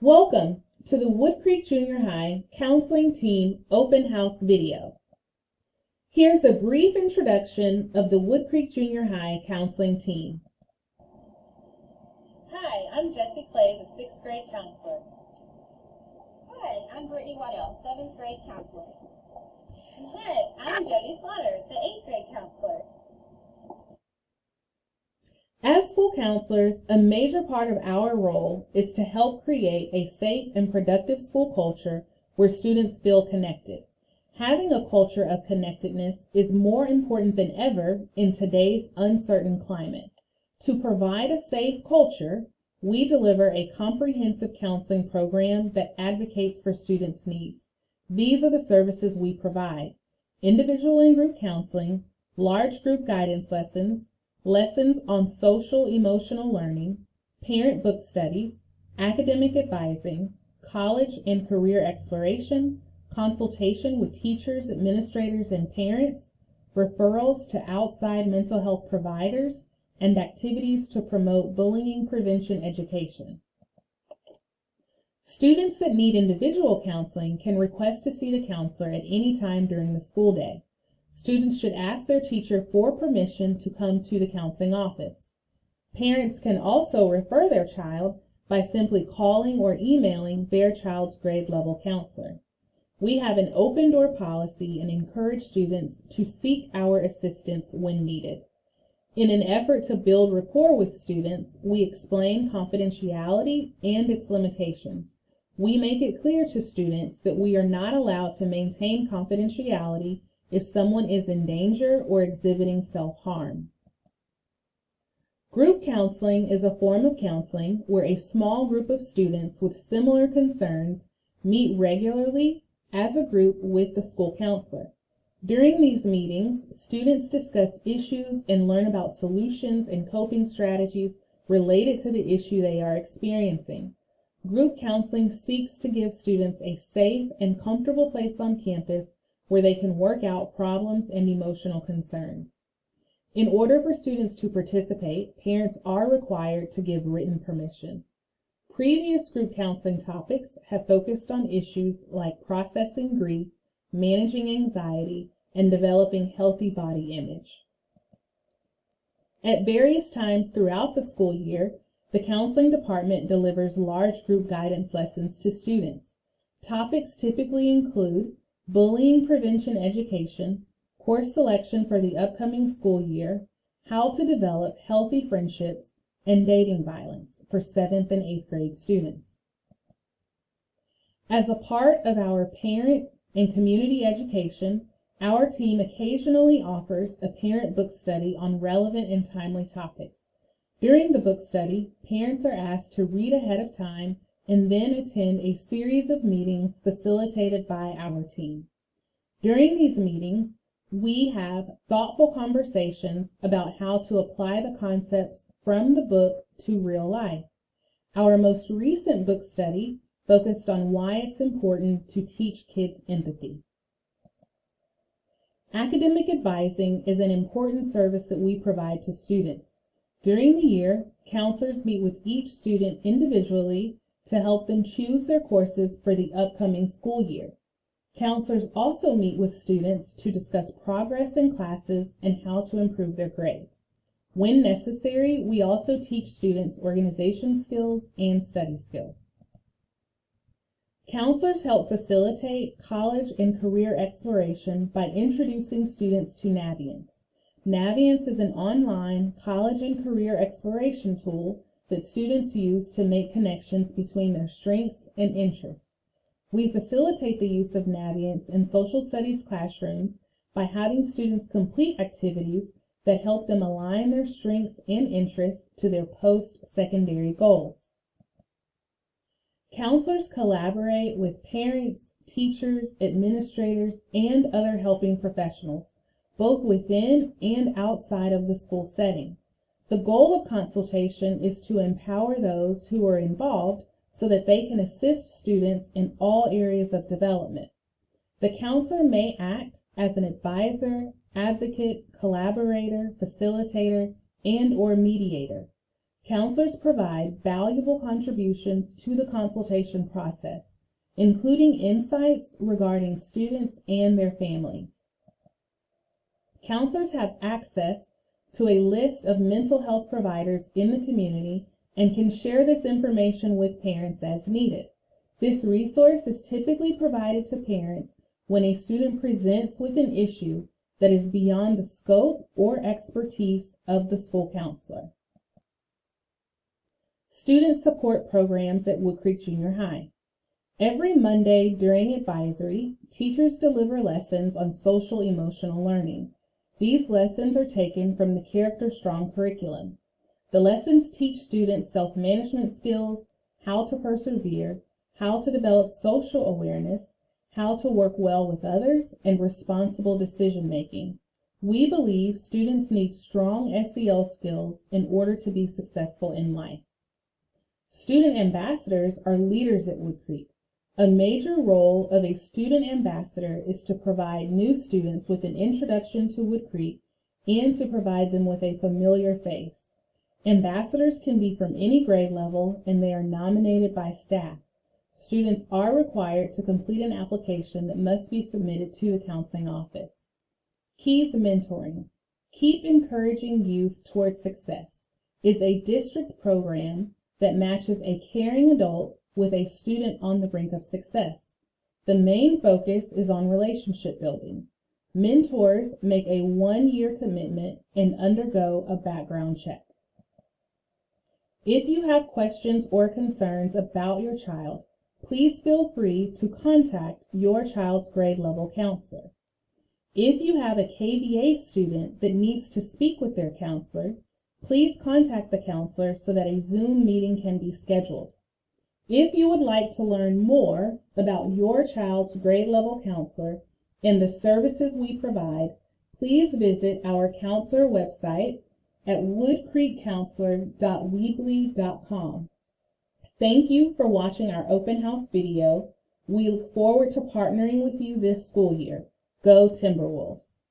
Welcome to the Wood Creek Junior High Counseling Team Open House video. Here's a brief introduction of the Wood Creek Junior High Counseling Team. Hi, I'm Jessie Clay, the 6th grade counselor. Hi, I'm Brittany Waddell, 7th grade counselor. And hi, I'm Jody Slaughter, the 8th grade counselor. As school counselors, a major part of our role is to help create a safe and productive school culture where students feel connected. Having a culture of connectedness is more important than ever in today's uncertain climate. To provide a safe culture, we deliver a comprehensive counseling program that advocates for students' needs. These are the services we provide: individual and group counseling, large group guidance lessons, lessons on social emotional learning, parent book studies, academic advising, college and career exploration, consultation with teachers, administrators, and parents, referrals to outside mental health providers, and activities to promote bullying prevention education. Students that need individual counseling can request to see the counselor at any time during the school day. Students should ask their teacher for permission to come to the counseling office. Parents can also refer their child by simply calling or emailing their child's grade level counselor. We have an open door policy and encourage students to seek our assistance when needed. In an effort to build rapport with students, we explain confidentiality and its limitations. We make it clear to students that we are not allowed to maintain confidentiality if someone is in danger or exhibiting self-harm. Group counseling is a form of counseling where a small group of students with similar concerns meet regularly as a group with the school counselor. During these meetings, students discuss issues and learn about solutions and coping strategies related to the issue they are experiencing. Group counseling seeks to give students a safe and comfortable place on campus where they can work out problems and emotional concerns. In order for students to participate, parents are required to give written permission. Previous group counseling topics have focused on issues like processing grief, managing anxiety, and developing healthy body image. At various times throughout the school year, the counseling department delivers large group guidance lessons to students. Topics typically include bullying prevention education, course selection for the upcoming school year, how to develop healthy friendships, and dating violence for 7th and 8th grade students. As a part of our parent and community education, our team occasionally offers a parent book study on relevant and timely topics. During the book study, parents are asked to read ahead of time and then attend a series of meetings facilitated by our team. During these meetings, we have thoughtful conversations about how to apply the concepts from the book to real life. Our most recent book study focused on why it's important to teach kids empathy. Academic advising is an important service that we provide to students. During the year, counselors meet with each student individually to help them choose their courses for the upcoming school year. Counselors also meet with students to discuss progress in classes and how to improve their grades. When necessary, we also teach students organization skills and study skills. Counselors help facilitate college and career exploration by introducing students to Naviance. Naviance is an online college and career exploration tool that students use to make connections between their strengths and interests. We facilitate the use of Naviance in social studies classrooms by having students complete activities that help them align their strengths and interests to their post-secondary goals. Counselors collaborate with parents, teachers, administrators, and other helping professionals, both within and outside of the school setting. The goal of consultation is to empower those who are involved so that they can assist students in all areas of development. The counselor may act as an advisor, advocate, collaborator, facilitator, and/or mediator. Counselors provide valuable contributions to the consultation process, including insights regarding students and their families. Counselors have access to a list of mental health providers in the community and can share this information with parents as needed. This resource is typically provided to parents when a student presents with an issue that is beyond the scope or expertise of the school counselor. Student support programs at Wood Creek Junior High. Every Monday during advisory, teachers deliver lessons on social emotional learning. These lessons are taken from the Character Strong curriculum. The lessons teach students self-management skills, how to persevere, how to develop social awareness, how to work well with others, and responsible decision-making. We believe students need strong SEL skills in order to be successful in life. Student ambassadors are leaders at Wood Creek. A major role of a student ambassador is to provide new students with an introduction to Wood Creek and to provide them with a familiar face. Ambassadors can be from any grade level, and they are nominated by staff. Students are required to complete an application that must be submitted to the counseling office. Keys Mentoring. Keep Encouraging Youth Toward Success is a district program that matches a caring adult with a student on the brink of success. The main focus is on relationship building. Mentors make a 1-year commitment and undergo a background check. If you have questions or concerns about your child, please feel free to contact your child's grade level counselor. If you have a KVA student that needs to speak with their counselor, please contact the counselor so that a Zoom meeting can be scheduled. If you would like to learn more about your child's grade level counselor and the services we provide, please visit our counselor website at woodcreekcounselor.weebly.com. Thank you for watching our open house video. We look forward to partnering with you this school year. Go Timberwolves!